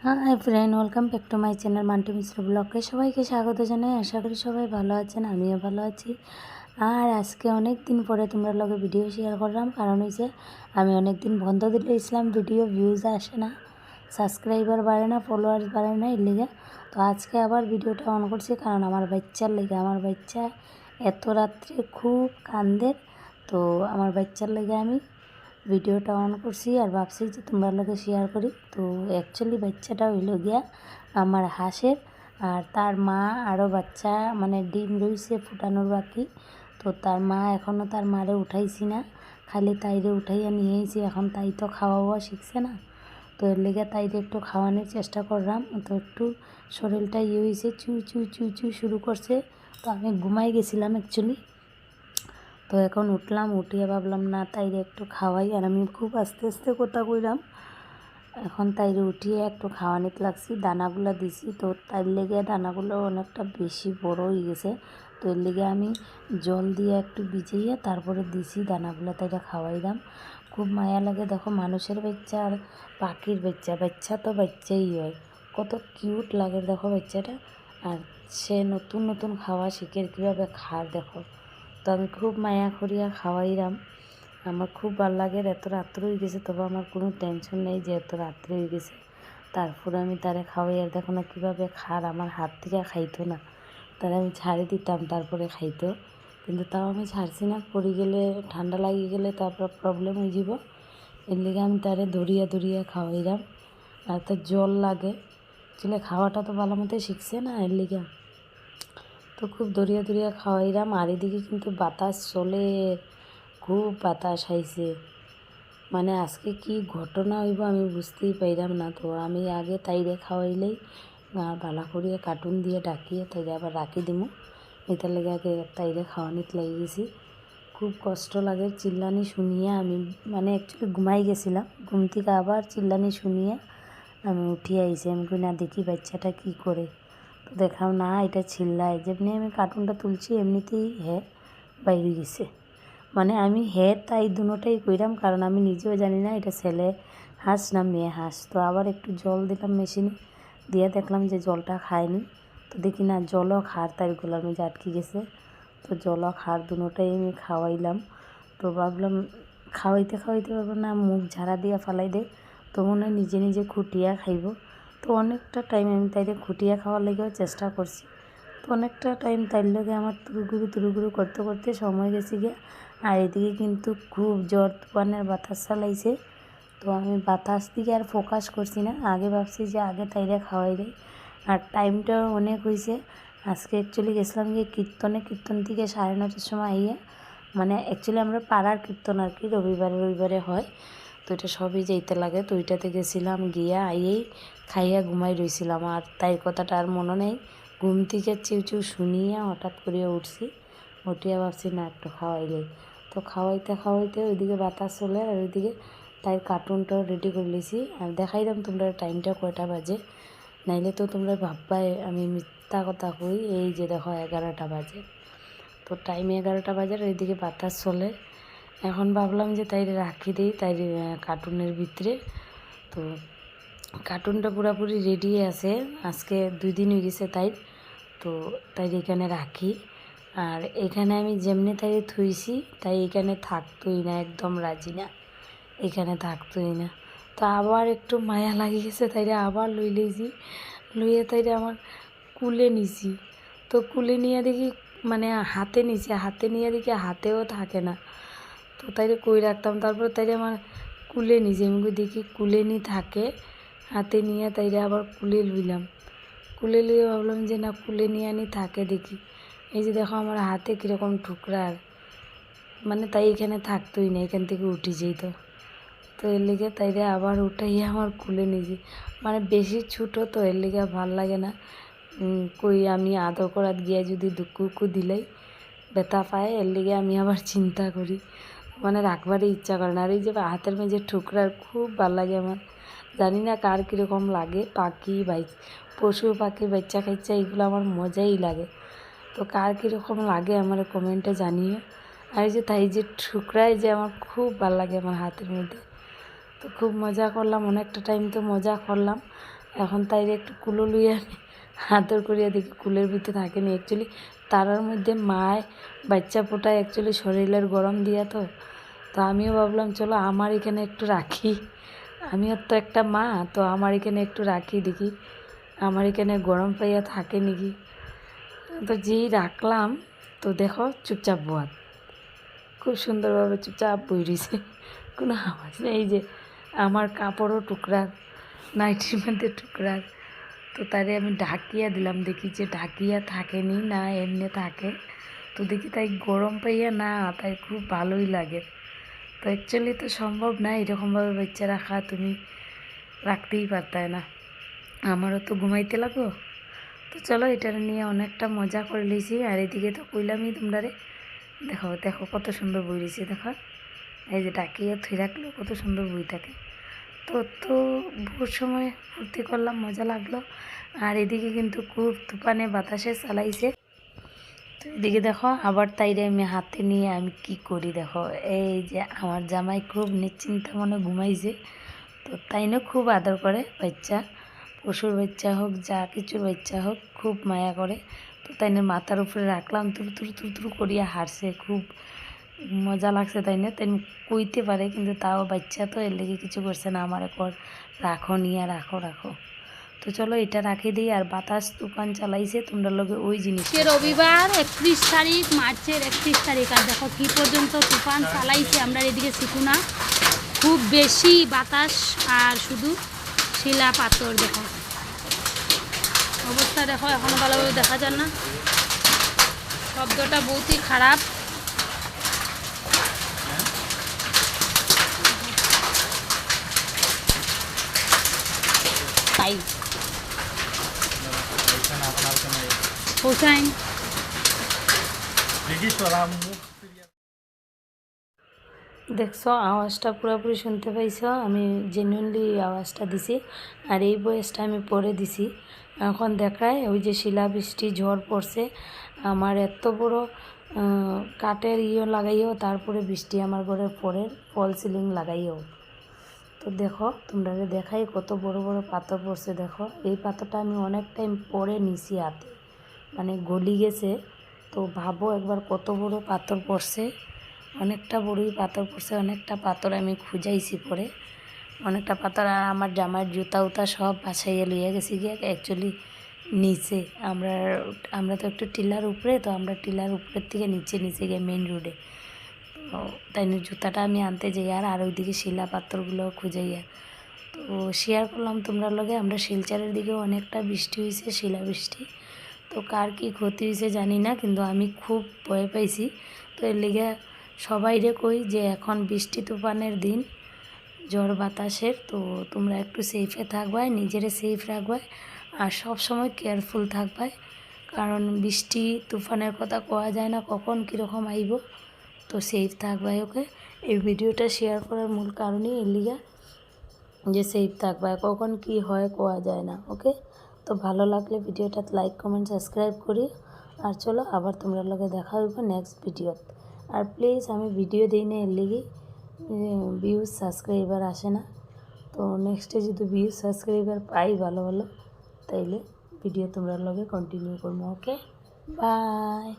High friend, welcome back to my channel Mantu Mishra ব্লগে সবাইকে স্বাগত জানাই। আশা করি সবাই ভালো আছেন, আমিও ভালো আছি। আর আজকে অনেক দিন পরে তোমরা লগে ভিডিও শেয়ার করলাম, কারণ হয়েছে আমি অনেক দিন বন্ধ দিলে ইসলাম ভিডিও ভিউজ আসে না, সাবস্ক্রাইবার বাড়ে না, ফলোয়ার্স বাড়ে না, এর লেগে। তো আজকে আবার ভিডিওটা অন করছি কারণ আমার বাচ্চার লেগে। আমার বাচ্চা এত রাত্রে খুব কান্দে, তো আমার বাচ্চার লেগে আমি ভিডিওটা অন করছি আর ভাবছি যে তোমরা লোকে শেয়ার করি। তো অ্যাকচুয়ালি বাচ্চাটা হইল গিয়া আমার হাঁসের, আর তার মা আরও বাচ্চা মানে ডিম রইছে ফুটানোর বাকি। তো তার মা এখনও তার মারে উঠাইছি না, খালি তাইরে উঠাইয়া নিয়ে এসেছি। এখন তাই তো খাওয়া শিখছে না, তো এর লেগে তাইরে একটু খাওয়ানোর চেষ্টা করলাম। তো একটু শরীরটা হয়েছে, চু চু চু চু শুরু করছে। তো আমি ঘুমাই গেছিলাম অ্যাকচুয়ালি। তো এখন উঠলাম, উঠিয়ে ভাবলাম না তাইরে একটু খাওয়াই। আর আমি খুব আস্তে আস্তে কথা কইলাম। এখন তাইরে উঠিয়ে একটু খাওয়ানিতে লাগছি, দানাগুলো দিছি। তো তাইর লেগে দানাগুলো অনেকটা বেশি বড় হয়ে গেছে, তো এর লেগে আমি জল দিয়ে একটু ভিজিয়ে তারপরে দিছি দানাগুলো, তাইটা খাওয়াইলাম। খুব মায়া লাগে, দেখো মানুষের বাচ্চা আর পাখির বাচ্চা, বাচ্চা তো বাচ্চাই হয়, কত কিউট লাগে দেখো বাচ্চাটা। আর সে নতুন নতুন খাওয়া শিখে কীভাবে খায় দেখো। তো আমি খুব মায়া করিয়া খাওয়াইলাম। আমার খুব ভালো লাগে। এত রাত্র হয়ে গেছে, তবে আমার কোনো টেনশন নেই যে এত রাত্রে হয়ে গেছে। তারপরে আমি তারে খাওয়াই, আর দেখো না কীভাবে খার, আমার হাত থেকে খাইতো না, তারা আমি ছাড়ে দিতাম তারপরে খাইতো। কিন্তু তাও আমি ছাড়ছি না, পড়ে গেলে ঠান্ডা লাগিয়ে গেলে তারপর প্রবলেম হয়ে যাব। এর লিগে আমি তারে ধরিয়া ধরিয়া খাওয়াইলাম। আর তার জল লাগে, চলে খাওয়াটা তো ভালো মতোই শিখছে না, এর লিগে। তো খুব দরিয়া দরিয়া খাওয়াইলাম। আর এদিকে কিন্তু বাতাস চলে, খুব বাতাস আইছে। মানে আজকে কি ঘটনা হইব আমি বুঝতেই পাইলাম না। তো আমি আগে তাইরে খাওয়াইলেই ভালো করিয়া কার্টুন দিয়ে ডাকিয়ে তাইরে আবার রাখি দিমু, এটার লেগে আগে তাইরে খাওয়ানিতে লেগে গেছি। খুব কষ্ট লাগে চিল্লানি শুনিয়ে। আমি মানে অ্যাকচুয়ালি ঘুমাই গেছিলাম, ঘুম থেকে আবার চিল্লানি শুনিয়ে আমি উঠিয়ে আইছি। আমি কই না দেখি বাচ্চাটা কি করে। তো দেখাও না এটা চিল্লায়, যেমনি আমি কার্টুনটা তুলছি এমনিতেই বাইরে গেছে। মানে আমি তাই দুটোটাই কইরাম, কারণ আমি নিজেও জানি না এটা ছেলে হাঁস না মেয়ে হাঁস। তো আবার একটু জল দিলাম মেশিনে দিয়ে, দেখলাম যে জলটা খায়নি। তো দেখি না জলও খার তাই গোলার মধ্যে আটকে গেছে। তো জলও খার দুটোটাই আমি খাওয়াইলাম। তো ভাবলাম খাওয়াইতে খাওয়াইতে ভাবলাম না মুখ ঝাড়া দিয়ে ফালাই দে, তো মনে হয় নিজে নিজে খুঁটিয়া খাইব। তো অনেকটা টাইম আমি তাইরে খুঁটিয়া খাওয়ার লেগেও চেষ্টা করছি। তো অনেকটা টাইম তাইর লেগে আমার তুরুগুরু করতে করতে সময় গেছে গিয়া। আর এদিকে কিন্তু খুব জ্বর তুফানের বাতাস চালাইছে। তো আমি বাতাস দিকে আর ফোকাস করছি না, আগে ভাবছি যে আগে তাইরে খাওয়াই দেয়। আর টাইমটাও অনেক হয়েছে। আজকে অ্যাকচুয়ালি গেছিলাম গিয়ে কীর্তন থেকে 9:30টার সময় আইয়া, মানে অ্যাকচুয়ালি আমরা পাড়ার কীর্তন আর কি, রবিবারে হয়। তো এটা সবই যাইতে লাগে। তো ওইটাতে গেছিলাম, গিয়া আইয়েই খাইয়া ঘুমাই রইছিলাম। আর তাই কথাটা আর মনে নেই। ঘুম থেকে চিউ শুনিয়া হঠাৎ করিয়া উঠছি, উঠিয়া ভাবছি না একটু খাওয়াইলে। তো খাওয়াইতে খাওয়াইতে ওইদিকে বাতাস চলে, আর ওইদিকে তাই কার্টুনটাও রেডি করে লিছি। আর দেখাইলাম তোমরা টাইমটা কয়টা বাজে, নাইলে তো তোমরা ভাববাই আমি মিথ্যা কথা কই। এই যে দেখো 11টা বাজে। তো টাইম 11টা বাজে, আর ওইদিকে বাতাস চলে। এখন ভাবলাম যে তাই রাখি দিই তাই কার্টুনের ভিতরে। তো কার্টুনটা পুরাপুরি রেডি আছে, আজকে 2 দিন হয়ে গেছে তাই। তো তাই এখানে রাখি। আর এখানে আমি যেমনি তাই থুইছি, তাই এখানে থাকতোই না, একদম রাজি না, এখানে থাকতোই না। তো আবার একটু মায়া লাগে গেছে, তাইরে আবার লইলেছি, লইয়ে তাইরে আমার কুলে নিছি। তো কুলে নিয়ে দেখি মানে হাতে নিছি, হাতে নিয়ে দেখি হাতেও থাকে না। তো তাইরে কই রাখতাম, তারপর তাইরে আমার কুলে নিছি। আমি দেখি কুলে নি থাকে, হাতে নিয়ে তাইরে আবার কুলে লইলাম। কুলে লিয়ে ভাবলাম যে না কুলে নিয়ে আনি থাকে দেখি। এই যে দেখো আমার হাতে কীরকম ঠুকরার, মানে তাই এখানে থাকতোই না, এখান থেকে উঠে যেত। তো এর লিগে তাইরে আবার উঠাইয়া আমার কুলে নিয়েছি। মানে বেশি ছোটো তো এর লিগে ভাল লাগে না। কই আমি আদর করাত গিয়া যদি দুঃখু দিলেই ব্যথা পায়, এর লিগে আমি আবার চিন্তা করি, মানে রাখবারই ইচ্ছা করে না। আর এই যে হাতের মেঝে ঠুকরার খুব ভাল লাগে আমার। জানি না কার কীরকম লাগে, পশু পাখি বাচ্চা কাচ্চা এগুলো আমার মজাই লাগে। তো কার কীরকম লাগে আমার কমেন্টে জানিও। আর এই যে তাই যে ঠুকরায় যে আমার খুব ভাল লাগে আমার হাতের মধ্যে। তো খুব মজা করলাম, অনেকটা টাইম তো মজা করলাম। এখন তাইরে একটু কুলো লইয়া আদর করিয়া দেখি কুলের ভিতরে থাকেনি। অ্যাকচুয়ালি তারার মধ্যে মায় বাচ্চা ফোটায় অ্যাকচুয়ালি শরীরের গরম দিয়া তো আমিও ভাবলাম চলো আমার এখানে একটু রাখি, আমিও তো একটা মা, তো আমার এখানে একটু রাখি দেখি আমার এখানে গরম পাইয়া থাকে নাকি। তো যেই রাখলাম তো দেখো চুপচাপ বোয়াত, খুব সুন্দরভাবে চুপচাপ বই রয়েছে, কোনো আওয়াজ নেই। এই যে আমার কাপড়ও টুকরার, নাইটির মধ্যে টুকরার, তো তারে আমি ঢাকিয়া দিলাম, দেখি যে ঢাকিয়া থাকেনি না এমনি থাকে। তো দেখি তাই গরম পাইয়া না, তাই খুব ভালোই লাগে। তো অ্যাকচুয়ালি তো সম্ভব না এরকমভাবে বাচ্চা রাখা, তুমি রাখতেই পারতায় না, আমারও তো ঘুমাইতে লাগো। তো চলো এটার নিয়ে অনেকটা মজা করে লিছি। আর এদিকে তো কইলামই তোমরারে, দেখো দেখো কত সুন্দর বই রয়েছে, দেখো এই যে ডাকিয়ে থুই রাখলো কত সুন্দর বই থাকে। তো ভোর সময় ফুর্তি করলাম, মজা লাগলো। আর এদিকে কিন্তু খুব তুফানে বাতাসে চালাইছে। তো এদিকে দেখো আবার তাইরে আমি হাতে নিয়ে আমি কি করি, দেখো এই যে আমার জামাই খুব নিশ্চিন্তা মনে ঘুমাইছে। তো তাইনে খুব আদর করে বাচ্চা, পশুর বাচ্চা হোক যা কিছুর বাচ্চা হোক খুব মায়া করে। তো তাইনে মাথার উপরে রাখলাম, তুর তুর তুর তুর করিয়া হারছে, খুব মজা লাগছে। তাইনে তাই কইতে পারে কিন্তু তাও বাচ্চা তো এর লেগে কিছু করছে না, আমার একবার রাখো নিয়ে রাখো রাখো। তো চলো এটা রাখি দিই। আর বাতাস তুফান চালাইছে, তোমরা লগে ওই জিনিস রবিবার 31 তারিখ, মার্চের 31 তারিখ। আর দেখো কি পর্যন্ত তুফান চালাইছে আমরা এদিকে সিকুনা, খুব বেশি বাতাস আর শুধু শিলা পাথর। দেখো অবস্থা, দেখো এখনো ভালোভাবে দেখা যায় না, শব্দটা বহুতই খারাপ। তাই হোসাইন দেখছো আওয়াজটা পুরোপুরি শুনতে পাইছো, আমি জেনুইনলি আওয়াজটা দিছি। আর এই বয়সটা আমি পরে দিছি। এখন দেখায় ওই যে শিলাবৃষ্টি ঝড় পড়ছে, আমার এত বড় কাঠের লাগাইও, তারপরে বৃষ্টি আমার ঘরের পরে ফল সিলিং লাগাইও। তো দেখো তোমরা দেখাই কত বড় বড় পাথর পড়ছে। দেখো এই পাথরটা আমি অনেক টাইম পরে নিছি হাতে, মানে গলি গেছে। তো ভাবো একবার কত বড় পাথর পড়ছে, অনেকটা বড়ই পাথর পড়ছে, অনেকটা পাথর আমি খুঁজাইছি পরে, অনেকটা পাথর। আর আমার জামার জুতা উতা সব বাছাইয়া লইয়া গেছি গিয়ে অ্যাকচুয়ালি নিচে। আমরা তো একটু টিলার উপরে, তো আমরা টিলার উপরের থেকে নিচে নিচে গিয়ে মেন রোডে। তো তাই জুতাটা আমি আনতে যাই আর ওইদিকে শিলা পাথরগুলো খুঁজাইয়া। তো শেয়ার করলাম তোমরা লগে, আমরা শিলচরের দিকেও অনেকটা বৃষ্টি হয়েছে, শিলাবৃষ্টি। তো কার কি ক্ষতি হয়েছে জানি না, কিন্তু আমি খুব ভয় পাইছি। তো এর লেগে সবাইরে কই যে এখন বৃষ্টি তুফানের দিন, ঝড় বাতাসের, তো তোমরা একটু সেফে থাকবাই, নিজেরে সেফ রাখবাই আর সব সময় কেয়ারফুল থাকবাই, কারণ বৃষ্টি তুফানের কথা কোয়া যায় না কখন কীরকম আইব। তো সেফ থাকবাই। ওকে, এই ভিডিওটা শেয়ার করার মূল কারণই এর লিগা যে সেফ থাকবাই, কখন কি হয় কোয়া যায় না। ওকে, তো ভালো লাগলে ভিডিওটা লাইক কমেন্ট সাবস্ক্রাইব করি। আর চলো আবার তোমরা লগে দেখা হইব নেক্সট ভিডিওত। আর প্লিজ আমি ভিডিও দিই না এর লিগে ভিউজ সাবস্ক্রাইবার আসে না, তো নেক্সটে যদি ভিউজ সাবস্ক্রাইবার পাই ভালো ভালো, তাইলে ভিডিও তোমরা লগে কন্টিনিউ করবো। ওকে, বাই।